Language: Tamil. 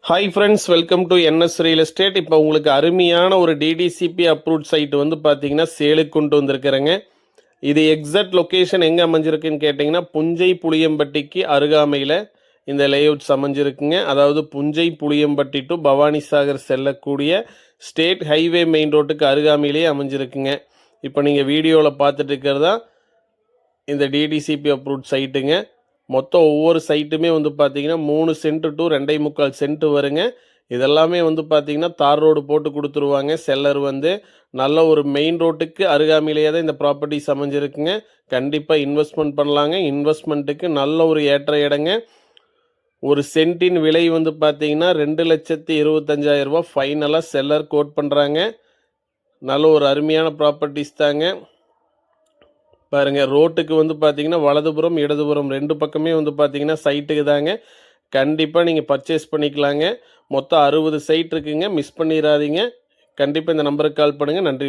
Hi friends, welcome to NS real estate. இப்போ உங்களுக்கு அருமையான ஒரு டிடிசிபி அப்ரூவ்ட் சைட் வந்து பார்த்தீங்கன்னா சேலுக்கு கொண்டு வந்திருக்கிறேங்க. இது எக்ஸாக்ட் லொக்கேஷன் எங்கே அமைஞ்சிருக்குன்னு கேட்டிங்கன்னா, புஞ்சை புளியம்பட்டிக்கு அருகாமையில் இந்த லேஅவுட்ஸ் அமைஞ்சிருக்குங்க. அதாவது புஞ்சை புளியம்பட்டி டு பவானிசாகர் செல்லக்கூடிய ஸ்டேட் ஹைவே மெயின் ரோட்டுக்கு அருகாமையிலேயே அமைஞ்சிருக்குங்க. இப்போ நீங்கள் வீடியோவில் பார்த்துட்டு இருக்கிறது தான் இந்த டிடிசிபி அப்ரூவ்ட் சைட்டுங்க. மொத்தம் ஒவ்வொரு சைட்டுமே வந்து பார்த்தீங்கன்னா 3 சென்ட் டு 2.25 சென்ட் வருங்க. இதெல்லாமே வந்து பார்த்தீங்கன்னா தார் ரோடு போட்டு கொடுத்துருவாங்க. செல்லர் வந்து நல்ல ஒரு மெயின் ரோட்டுக்கு அருகாமையிலேயே தான் இந்த ப்ராப்பர்ட்டிஸ் அமைஞ்சிருக்குங்க. கண்டிப்பாக இன்வெஸ்ட்மெண்ட் பண்ணலாங்க. இன்வெஸ்ட்மெண்ட்டுக்கு நல்ல ஒரு ஏற்ற இடங்க. ஒரு சென்ட்டின் விலை வந்து பார்த்தீங்கன்னா 2,25,000 ரூபா ஃபைனலாக செல்லர் கோட் பண்ணுறாங்க. நல்ல ஒரு அருமையான ப்ராப்பர்ட்டிஸ் தாங்க. பாருங்கள், ரோட்டுக்கு வந்து பார்த்தீங்கன்னா வலதுபுறம் இடதுபுறம் 2 பக்கமே வந்து பார்த்தீங்கன்னா சைட்டுக்கு தாங்க. கண்டிப்பாக நீங்கள் பர்ச்சேஸ் பண்ணிக்கலாங்க. மொத்தம் 60 சைட் இருக்குங்க. மிஸ் பண்ணிடாதீங்க. கண்டிப்பாக இந்த நம்பருக்கு கால் பண்ணுங்கள். நன்றி.